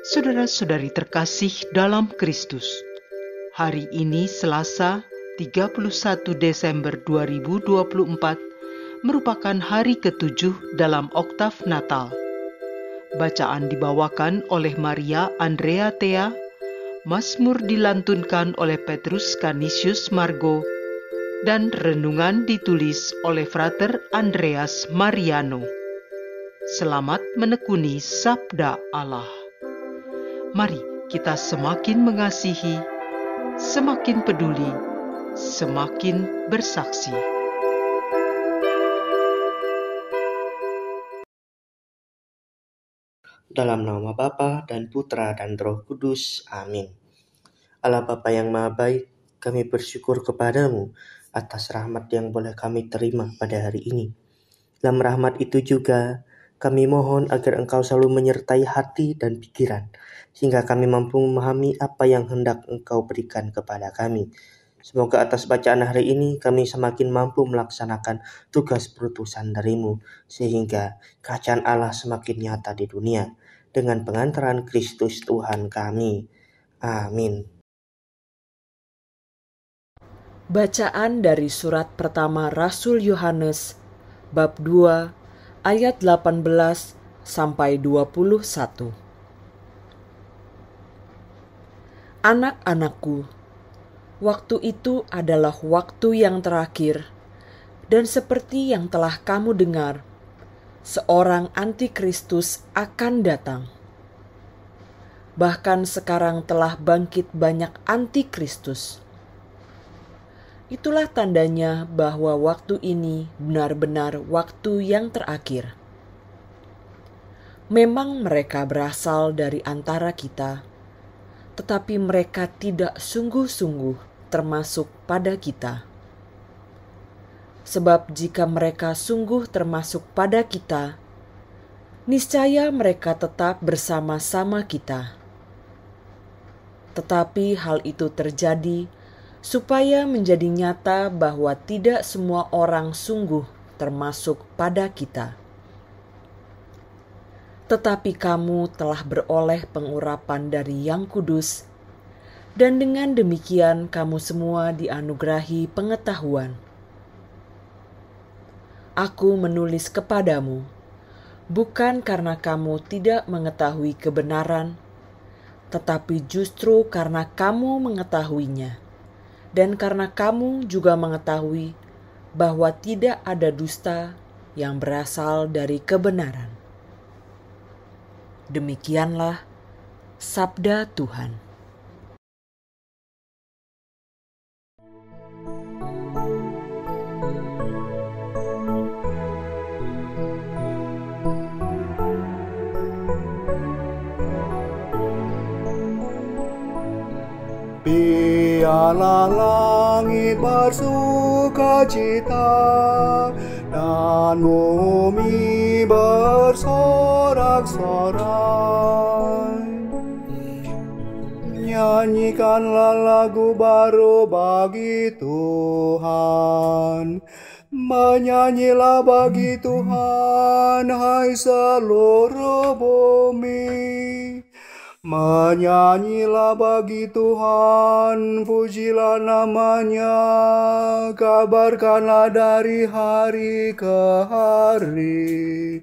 Saudara-saudari terkasih dalam Kristus, hari ini Selasa 31 Desember 2024 merupakan hari ke-7 dalam oktav Natal. Bacaan dibawakan oleh Maria Andrea Thea, Mazmur dilantunkan oleh Petrus Canisius Margo, dan renungan ditulis oleh Frater Andreas Mariano. Selamat menekuni Sabda Allah. Mari kita semakin mengasihi, semakin peduli, semakin bersaksi. Dalam nama Bapa dan Putra dan Roh Kudus. Amin. Allah Bapa yang Maha Baik, kami bersyukur kepadamu atas rahmat yang boleh kami terima pada hari ini. Dalam rahmat itu juga, kami mohon agar Engkau selalu menyertai hati dan pikiran, sehingga kami mampu memahami apa yang hendak Engkau berikan kepada kami. Semoga atas bacaan hari ini kami semakin mampu melaksanakan tugas perutusan dari-Mu, sehingga kerajaan Allah semakin nyata di dunia, dengan pengantaran Kristus Tuhan kami. Amin. Bacaan dari surat pertama Rasul Yohanes, bab 2, ayat 18 sampai 21. Anak-anakku, waktu itu adalah waktu yang terakhir, dan seperti yang telah kamu dengar, seorang antikristus akan datang. Bahkan sekarang telah bangkit banyak antikristus. Itulah tandanya bahwa waktu ini benar-benar waktu yang terakhir. Memang mereka berasal dari antara kita, tetapi mereka tidak sungguh-sungguh termasuk pada kita. Sebab jika mereka sungguh termasuk pada kita, niscaya mereka tetap bersama-sama kita. Tetapi hal itu terjadi supaya menjadi nyata bahwa tidak semua orang sungguh termasuk pada kita. Tetapi kamu telah beroleh pengurapan dari Yang Kudus, dan dengan demikian kamu semua dianugerahi pengetahuan. Aku menulis kepadamu, bukan karena kamu tidak mengetahui kebenaran, tetapi justru karena kamu mengetahuinya, dan karena kamu juga mengetahui bahwa tidak ada dusta yang berasal dari kebenaran. Demikianlah sabda Tuhan. Biarlah langit bersukacita dan bumi bersorak-sorai. Nyanyikanlah lagu baru bagi Tuhan. Menyanyilah bagi Tuhan, hai seluruh bumi. Menyanyilah bagi Tuhan, pujilah namanya, kabarkanlah dari hari ke hari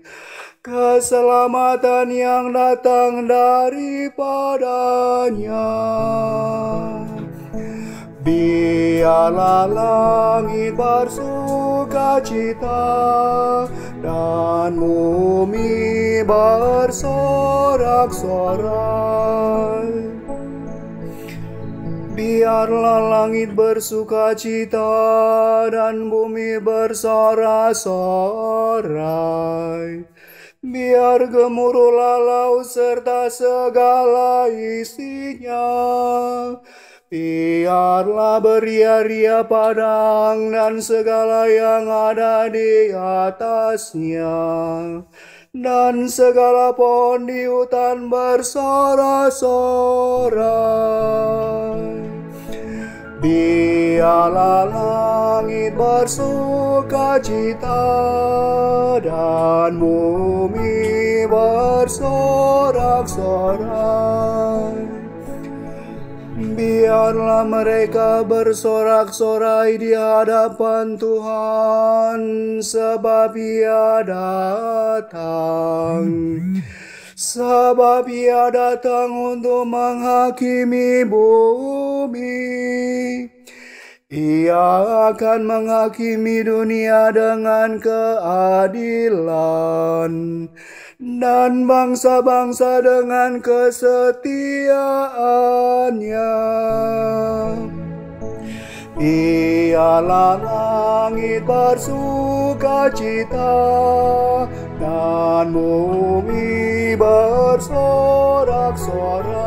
keselamatan yang datang daripadanya. Biarlah langit bersukacita dan bumi bersorak-sorai. Biarlah langit bersukacita dan bumi bersorak-sorai. Biar gemuruhlah laut serta segala isinya. Biarlah beria-ria padang dan segala yang ada di atasnya, dan segala pohon di hutan bersorak-sorai. Biarlah langit bersukacita dan bumi bersorak-sorai. Biarlah mereka bersorak-sorai di hadapan Tuhan, sebab Ia datang. Sebab Ia datang untuk menghakimi bumi. Ia akan menghakimi dunia dengan keadilan dan bangsa-bangsa dengan kesetiaannya. Biarlah langit bersukacita dan bumi bersorak-sorai.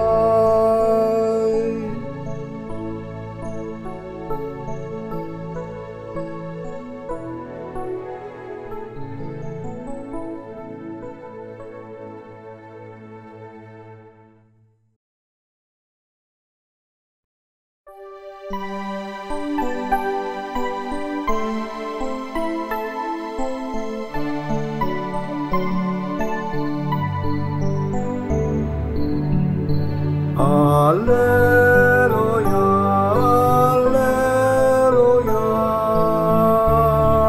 Alleluia, alleluia,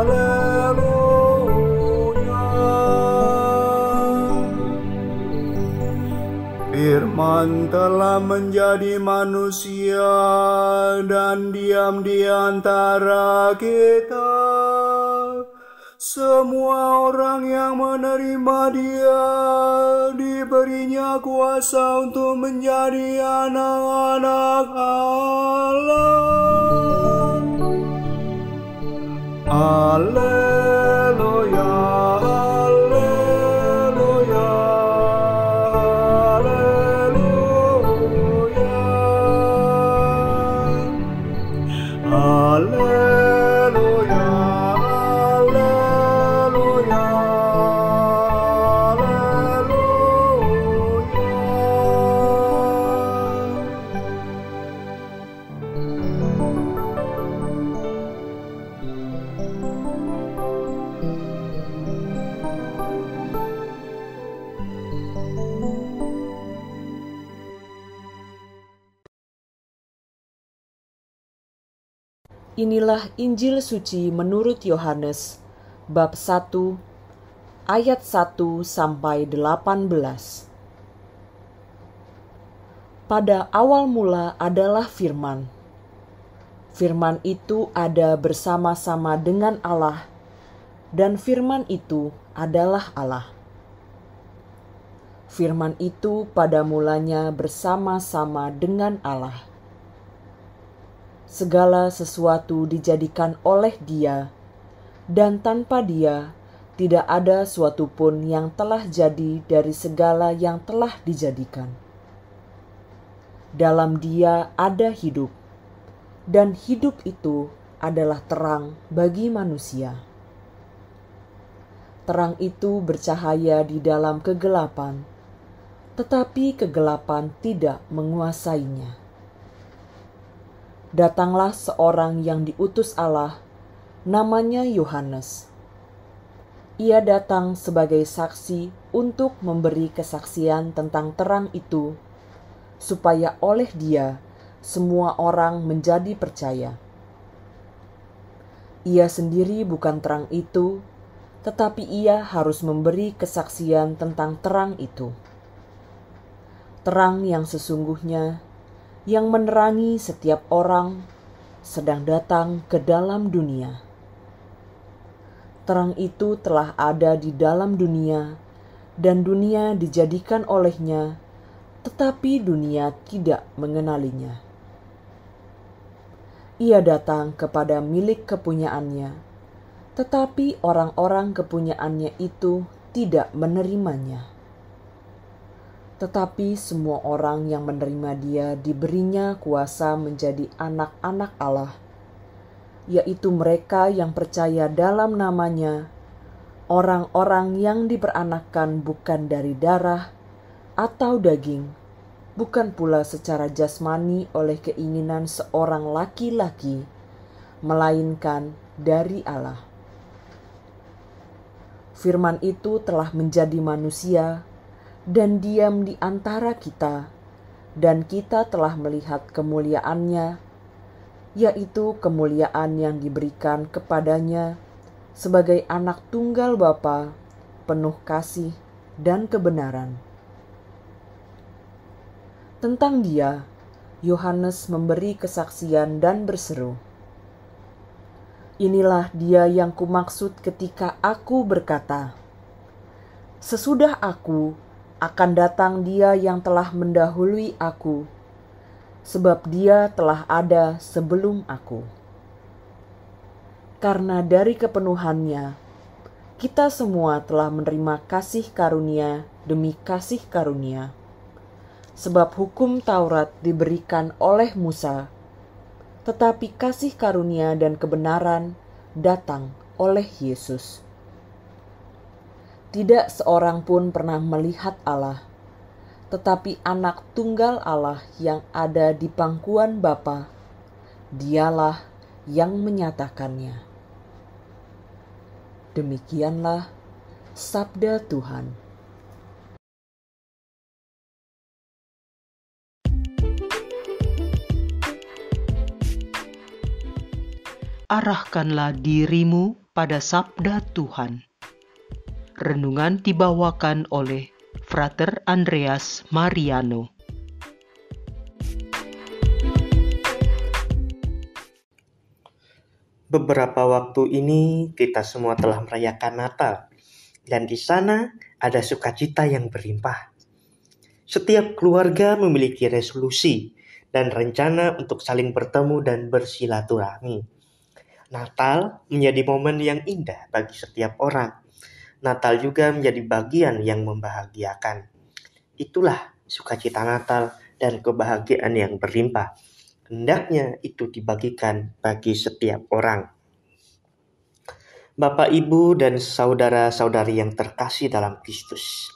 alleluia. Firman telah menjadi manusia dan diam di antara kita. Semua orang yang menerima Dia diberinya kuasa untuk menjadi anak-anak Allah. Alleluia, alleluia, alleluia, alleluia. Inilah Injil suci menurut Yohanes, bab 1, ayat 1 sampai 18. Pada awal mula adalah Firman. Firman itu ada bersama-sama dengan Allah, dan Firman itu adalah Allah. Firman itu pada mulanya bersama-sama dengan Allah. Segala sesuatu dijadikan oleh Dia, dan tanpa Dia tidak ada suatu pun yang telah jadi dari segala yang telah dijadikan. Dalam Dia ada hidup, dan hidup itu adalah terang bagi manusia. Terang itu bercahaya di dalam kegelapan, tetapi kegelapan tidak menguasainya. Datanglah seorang yang diutus Allah, namanya Yohanes. Ia datang sebagai saksi untuk memberi kesaksian tentang terang itu, supaya oleh Dia semua orang menjadi percaya. Ia sendiri bukan terang itu, tetapi Ia harus memberi kesaksian tentang terang itu. Terang yang sesungguhnya, yang menerangi setiap orang, sedang datang ke dalam dunia. Terang itu telah ada di dalam dunia, dan dunia dijadikan olehnya, tetapi dunia tidak mengenalinya. Ia datang kepada milik kepunyaannya, tetapi orang-orang kepunyaannya itu tidak menerimanya. Tetapi semua orang yang menerima Dia diberinya kuasa menjadi anak-anak Allah, yaitu mereka yang percaya dalam namanya, orang-orang yang diperanakkan bukan dari darah atau daging, bukan pula secara jasmani oleh keinginan seorang laki-laki, melainkan dari Allah. Firman itu telah menjadi manusia dan diam di antara kita, dan kita telah melihat kemuliaannya, yaitu kemuliaan yang diberikan kepadanya sebagai anak tunggal Bapa, penuh kasih dan kebenaran. Tentang Dia, Yohanes memberi kesaksian dan berseru, "Inilah Dia yang kumaksud ketika aku berkata, sesudah aku akan datang Dia yang telah mendahului aku, sebab Dia telah ada sebelum aku." Karena dari kepenuhannya, kita semua telah menerima kasih karunia demi kasih karunia. Sebab hukum Taurat diberikan oleh Musa, tetapi kasih karunia dan kebenaran datang oleh Yesus. Tidak seorang pun pernah melihat Allah, tetapi anak tunggal Allah yang ada di pangkuan Bapa, Dialah yang menyatakannya. Demikianlah sabda Tuhan. Arahkanlah dirimu pada sabda Tuhan. Renungan dibawakan oleh Frater Andreas Mariano. Beberapa waktu ini kita semua telah merayakan Natal, dan di sana ada sukacita yang berlimpah. Setiap keluarga memiliki resolusi dan rencana untuk saling bertemu dan bersilaturahmi. Natal menjadi momen yang indah bagi setiap orang. Natal juga menjadi bagian yang membahagiakan. Itulah sukacita Natal dan kebahagiaan yang berlimpah. Hendaknya itu dibagikan bagi setiap orang. Bapak, Ibu, dan saudara-saudari yang terkasih dalam Kristus.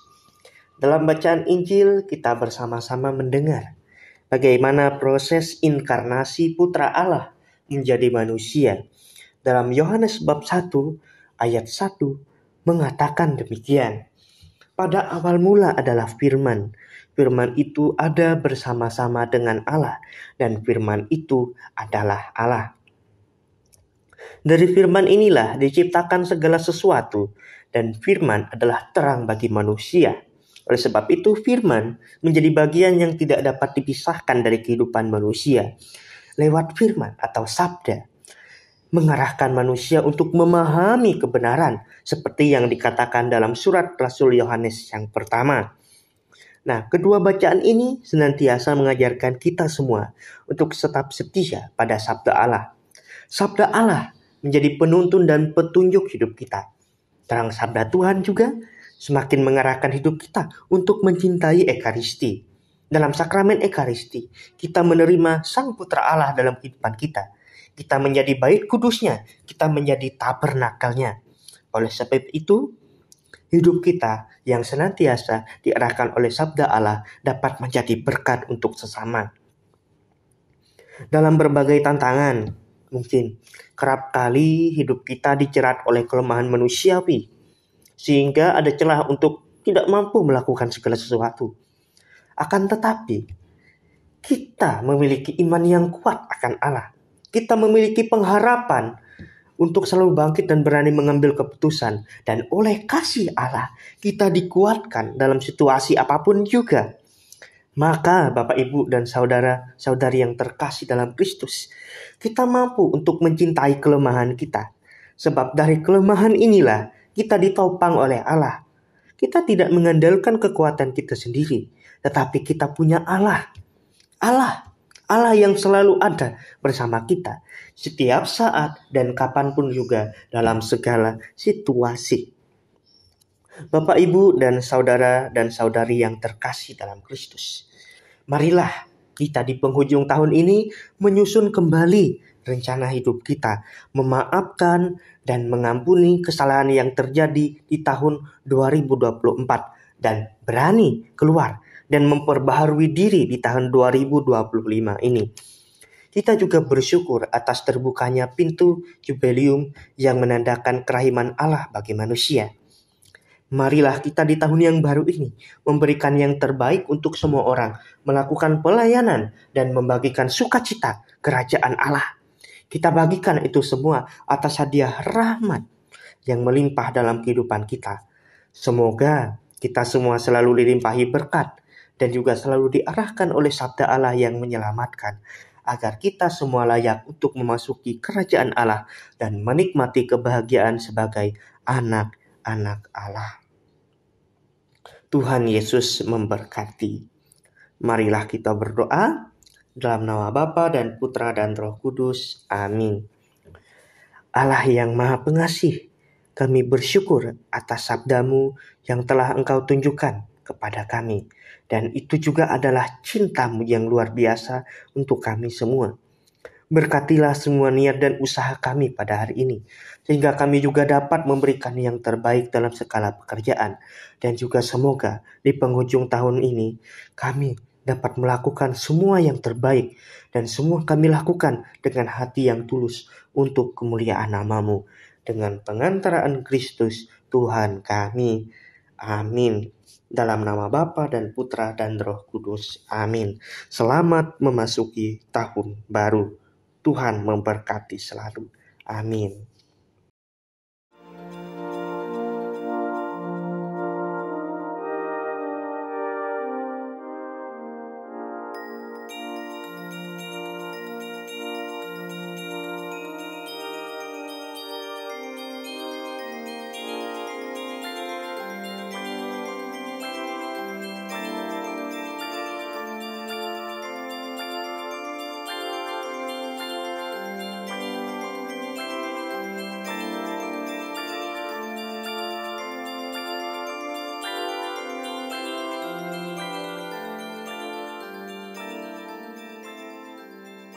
Dalam bacaan Injil, kita bersama-sama mendengar bagaimana proses inkarnasi Putra Allah menjadi manusia. Dalam Yohanes bab 1 ayat 1 mengatakan demikian. Pada awal mula adalah Firman. Firman itu ada bersama-sama dengan Allah, dan Firman itu adalah Allah. Dari Firman inilah diciptakan segala sesuatu, dan Firman adalah terang bagi manusia. Oleh sebab itu, Firman menjadi bagian yang tidak dapat dipisahkan dari kehidupan manusia. Lewat Firman atau sabda, mengarahkan manusia untuk memahami kebenaran, seperti yang dikatakan dalam surat Rasul Yohanes yang pertama. Nah, kedua bacaan ini senantiasa mengajarkan kita semua untuk tetap setia pada sabda Allah. Sabda Allah menjadi penuntun dan petunjuk hidup kita. Terang sabda Tuhan juga semakin mengarahkan hidup kita untuk mencintai Ekaristi. Dalam sakramen Ekaristi, kita menerima Sang Putra Allah dalam kehidupan kita. Kita menjadi bait kudusnya, kita menjadi tabernakelnya. Oleh sebab itu, hidup kita yang senantiasa diarahkan oleh sabda Allah dapat menjadi berkat untuk sesama. Dalam berbagai tantangan, mungkin kerap kali hidup kita dijerat oleh kelemahan manusiawi, sehingga ada celah untuk tidak mampu melakukan segala sesuatu. Akan tetapi, kita memiliki iman yang kuat akan Allah. Kita memiliki pengharapan untuk selalu bangkit dan berani mengambil keputusan. Dan oleh kasih Allah, kita dikuatkan dalam situasi apapun juga. Maka Bapak, Ibu, dan saudara-saudari yang terkasih dalam Kristus, kita mampu untuk mencintai kelemahan kita. Sebab dari kelemahan inilah kita ditopang oleh Allah. Kita tidak mengandalkan kekuatan kita sendiri, tetapi kita punya Allah. Allah yang selalu ada bersama kita setiap saat dan kapanpun juga dalam segala situasi. Bapak, Ibu, dan saudara dan saudari yang terkasih dalam Kristus, marilah kita di penghujung tahun ini menyusun kembali rencana hidup kita, memaafkan dan mengampuni kesalahan yang terjadi di tahun 2024 dan berani keluar dan memperbaharui diri di tahun 2025 ini. Kita juga bersyukur atas terbukanya pintu Jubileum yang menandakan kerahiman Allah bagi manusia. Marilah kita di tahun yang baru ini memberikan yang terbaik untuk semua orang, melakukan pelayanan dan membagikan sukacita kerajaan Allah. Kita bagikan itu semua atas hadiah rahmat yang melimpah dalam kehidupan kita. Semoga kita semua selalu dilimpahi berkat dan juga selalu diarahkan oleh sabda Allah yang menyelamatkan, agar kita semua layak untuk memasuki kerajaan Allah dan menikmati kebahagiaan sebagai anak-anak Allah. Tuhan Yesus memberkati. Marilah kita berdoa dalam nama Bapa dan Putra dan Roh Kudus. Amin. Allah yang Maha Pengasih, kami bersyukur atas sabda-Mu yang telah Engkau tunjukkan kepada kami. Dan itu juga adalah cinta-Mu yang luar biasa untuk kami semua. Berkatilah semua niat dan usaha kami pada hari ini, sehingga kami juga dapat memberikan yang terbaik dalam segala pekerjaan. Dan juga semoga di penghujung tahun ini kami dapat melakukan semua yang terbaik, dan semua kami lakukan dengan hati yang tulus untuk kemuliaan nama-Mu. Dengan pengantaraan Kristus Tuhan kami. Amin. Dalam nama Bapa dan Putra dan Roh Kudus. Amin. Selamat memasuki tahun baru. Tuhan memberkati selalu. Amin.